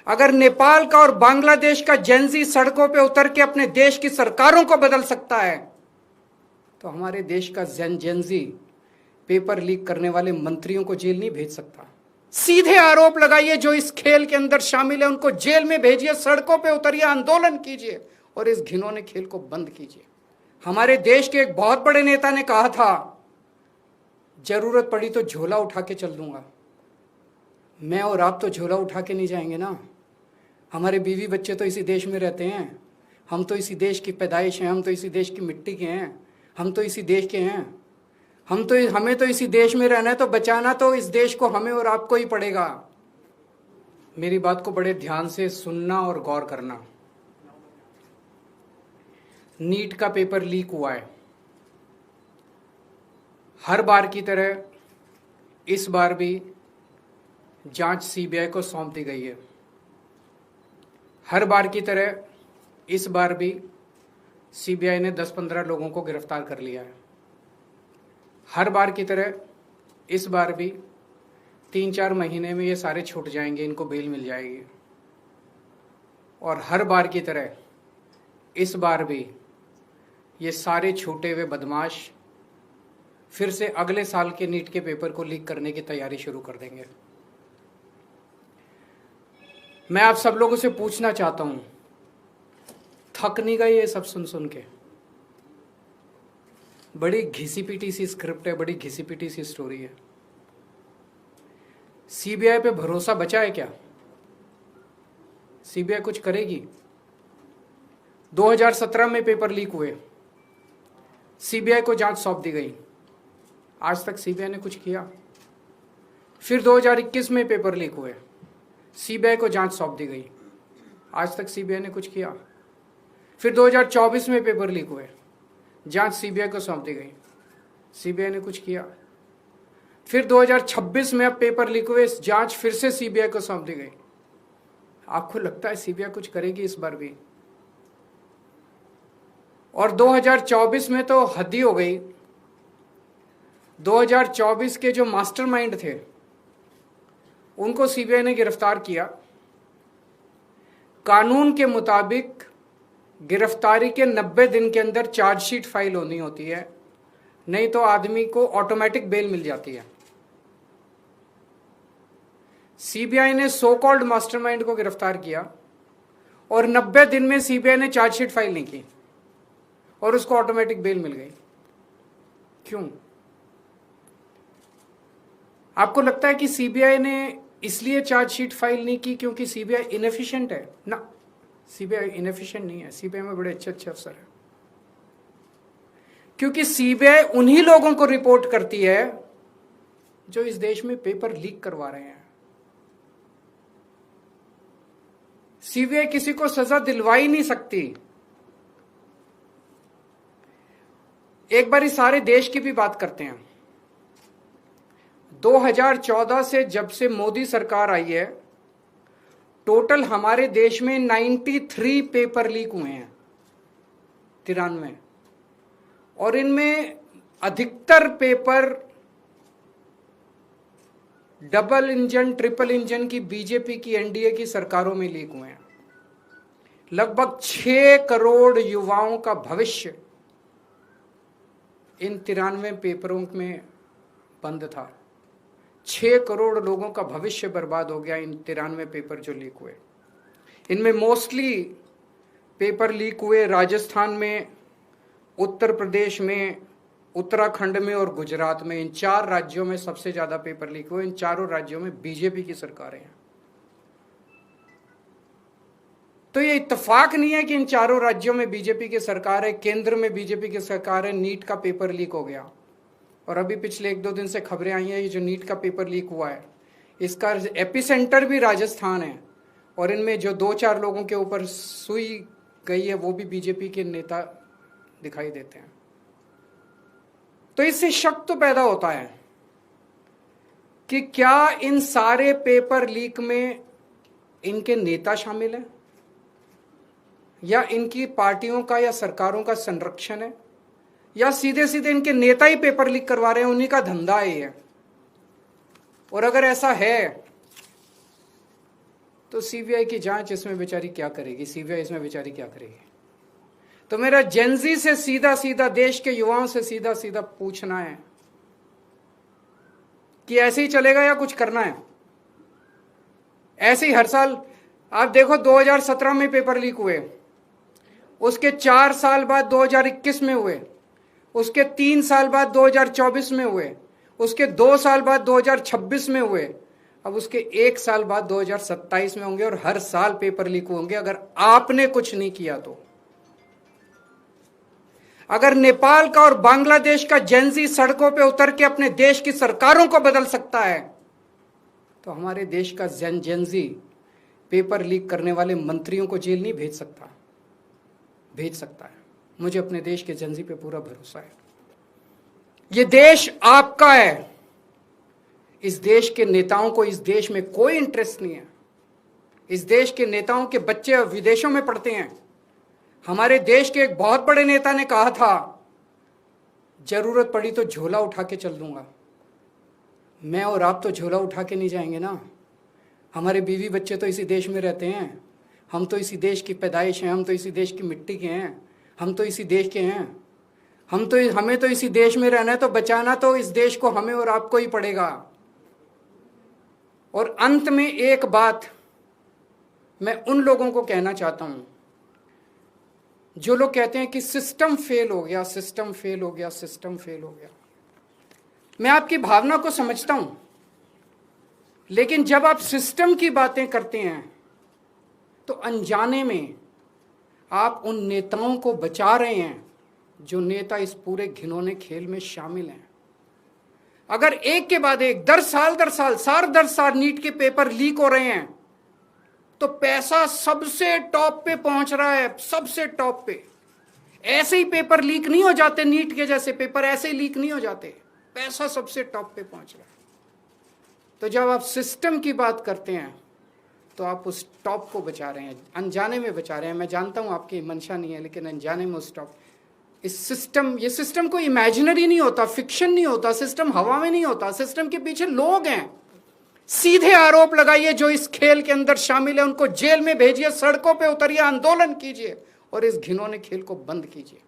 अगर नेपाल का और बांग्लादेश का जेनजी सड़कों पे उतर के अपने देश की सरकारों को बदल सकता है, तो हमारे देश का जेनजी पेपर लीक करने वाले मंत्रियों को जेल नहीं भेज सकता। सीधे आरोप लगाइए, जो इस खेल के अंदर शामिल है उनको जेल में भेजिए, सड़कों पे उतरिए, आंदोलन कीजिए और इस घिनौने खेल को बंद कीजिए। हमारे देश के एक बहुत बड़े नेता ने कहा था, जरूरत पड़ी तो झोला उठा के चल दूंगा। मैं और आप तो झोला उठा के नहीं जाएंगे ना। हमारे बीवी बच्चे तो इसी देश में रहते हैं, हम तो इसी देश की पैदाइश हैं, हम तो इसी देश की मिट्टी के हैं, हम तो इसी देश के हैं। हमें तो इसी देश में रहना है, तो बचाना तो इस देश को हमें और आपको ही पड़ेगा। मेरी बात को बड़े ध्यान से सुनना और गौर करना। नीट का पेपर लीक हुआ है। हर बार की तरह इस बार भी जांच सीबीआई को सौंप दी गई है। हर बार की तरह इस बार भी सीबीआई ने 10-15 लोगों को गिरफ्तार कर लिया है। हर बार की तरह इस बार भी 3-4 महीने में ये सारे छूट जाएंगे, इनको बेल मिल जाएगी। और हर बार की तरह इस बार भी ये सारे छूटे हुए बदमाश फिर से अगले साल के नीट के पेपर को लीक करने की तैयारी शुरू कर देंगे। मैं आप सब लोगों से पूछना चाहता हूं, थक नहीं गए ये सब सुन सुन के? बड़ी घिसी पिटी सी स्क्रिप्ट है, बड़ी घिसी पिटी सी स्टोरी है। सीबीआई पे भरोसा बचा है क्या? सीबीआई कुछ करेगी? 2017 में पेपर लीक हुए, सीबीआई को जांच सौंप दी गई, आज तक सीबीआई ने कुछ किया? फिर 2021 में पेपर लीक हुए, सीबीआई को जांच सौंप दी गई, आज तक सीबीआई ने कुछ किया? फिर 2024 में पेपर लीक हुए, जांच सीबीआई को सौंप दी गई, सीबीआई ने कुछ किया? फिर 2026 में अब पेपर लीक हुए, जांच फिर से सीबीआई को सौंप दी गई। आपको लगता है सीबीआई कुछ करेगी इस बार भी? और 2024 में तो हद ही हो गई। 2024 के जो मास्टरमाइंड थे उनको सीबीआई ने गिरफ्तार किया। कानून के मुताबिक गिरफ्तारी के 90 दिन के अंदर चार्जशीट फाइल होनी होती है, नहीं तो आदमी को ऑटोमेटिक बेल मिल जाती है। सीबीआई ने सो कॉल्ड मास्टरमाइंड को गिरफ्तार किया और 90 दिन में सीबीआई ने चार्जशीट फाइल नहीं की और उसको ऑटोमेटिक बेल मिल गई। क्यों? आपको लगता है कि सीबीआई ने इसलिए चार्जशीट फाइल नहीं की क्योंकि सीबीआई इनएफिशिएंट है? ना, सीबीआई इनएफिशिएंट नहीं है। सीबीआई में बड़े अच्छे अच्छे अफसर हैं, क्योंकि सीबीआई उन्हीं लोगों को रिपोर्ट करती है जो इस देश में पेपर लीक करवा रहे हैं। सीबीआई किसी को सजा दिलवा ही नहीं सकती। एक बार इस सारे देश की भी बात करते हैं। 2014 से जब से मोदी सरकार आई है, टोटल हमारे देश में 93 पेपर लीक हुए हैं, 93, और इनमें अधिकतर paper double engine triple engine की बीजेपी की एनडीए की सरकारों में लीक हुए हैं। लगभग 6 करोड़ युवाओं का भविष्य इन 93 पेपरों में बंद था। 6 करोड़ लोगों का भविष्य बर्बाद हो गया इन 93 पेपर जो लीक हुए। इनमें मोस्टली पेपर लीक हुए राजस्थान में, उत्तर प्रदेश में, उत्तराखंड में और गुजरात में। इन 4 राज्यों में सबसे ज्यादा पेपर लीक हुए। इन चारों राज्यों में बीजेपी की सरकारें हैं। तो ये इत्तेफाक नहीं है कि इन चारों राज्यों में बीजेपी की सरकार है, केंद्र में बीजेपी की सरकार है, नीट का पेपर लीक हो गया। और अभी पिछले 1-2 दिन से खबरें आई हैं, ये जो नीट का पेपर लीक हुआ है इसका एपिसेंटर भी राजस्थान है, और इनमें जो 2-4 लोगों के ऊपर सुई गई है वो भी बीजेपी के नेता दिखाई देते हैं। तो इससे शक तो पैदा होता है कि क्या इन सारे पेपर लीक में इनके नेता शामिल हैं, या इनकी पार्टियों का या सरकारों का संरक्षण है, या सीधे सीधे इनके नेता ही पेपर लीक करवा रहे हैं, उन्हीं का धंधा है ये। और अगर ऐसा है तो सीबीआई की जांच इसमें बेचारी क्या करेगी, सीबीआई इसमें बेचारी क्या करेगी। तो मेरा जेनजी से सीधा सीधा, देश के युवाओं से सीधा सीधा पूछना है कि ऐसे ही चलेगा या कुछ करना है। ऐसे ही हर साल आप देखो, 2017 में पेपर लीक हुए, उसके 4 साल बाद 2021 में हुए, उसके 3 साल बाद 2024 में हुए, उसके 2 साल बाद 2026 में हुए, अब उसके 1 साल बाद 2027 में होंगे, और हर साल पेपर लीक होंगे अगर आपने कुछ नहीं किया तो। अगर नेपाल का और बांग्लादेश का जेनजी सड़कों पे उतर के अपने देश की सरकारों को बदल सकता है, तो हमारे देश का जेनजी पेपर लीक करने वाले मंत्रियों को जेल नहीं भेज सकता, भेज सकता है। मुझे अपने देश के जेनजी पे पूरा भरोसा है। ये देश आपका है। इस देश के नेताओं को इस देश में कोई इंटरेस्ट नहीं है। इस देश के नेताओं के बच्चे विदेशों में पढ़ते हैं। हमारे देश के एक बहुत बड़े नेता ने कहा था, जरूरत पड़ी तो झोला उठा के चल दूंगा। मैं और आप तो झोला उठा के नहीं जाएंगे ना। हमारे बीवी बच्चे तो इसी देश में रहते हैं। हम तो इसी देश की पैदाइश हैं, हम तो इसी देश की मिट्टी के हैं, हम तो इसी देश के हैं। हमें तो इसी देश में रहना है, तो बचाना तो इस देश को हमें और आपको ही पड़ेगा। और अंत में एक बात मैं उन लोगों को कहना चाहता हूं जो लोग कहते हैं कि सिस्टम फेल हो गया, सिस्टम फेल हो गया, सिस्टम फेल हो गया। मैं आपकी भावना को समझता हूं, लेकिन जब आप सिस्टम की बातें करते हैं तो अनजाने में आप उन नेताओं को बचा रहे हैं जो नेता इस पूरे घिनौने खेल में शामिल हैं। अगर एक के बाद एक, दर साल नीट के पेपर लीक हो रहे हैं, तो पैसा सबसे टॉप पे पहुंच रहा है, सबसे टॉप पे। ऐसे ही पेपर लीक नहीं हो जाते, नीट के जैसे पेपर ऐसे ही लीक नहीं हो जाते, पैसा सबसे टॉप पे पहुंच रहा है। तो जब आप सिस्टम की बात करते हैं तो आप उस टॉप को बचा रहे हैं, अनजाने में बचा रहे हैं। मैं जानता हूं आपकी मंशा नहीं है, लेकिन अनजाने में उस टॉप, ये सिस्टम कोई इमेजिनरी नहीं होता, फिक्शन नहीं होता, सिस्टम हवा में नहीं होता। सिस्टम के पीछे लोग हैं। सीधे आरोप लगाइए जो इस खेल के अंदर शामिल है, उनको जेल में भेजिए, सड़कों पे उतरिए, आंदोलन कीजिए और इस घिनौने खेल को बंद कीजिए।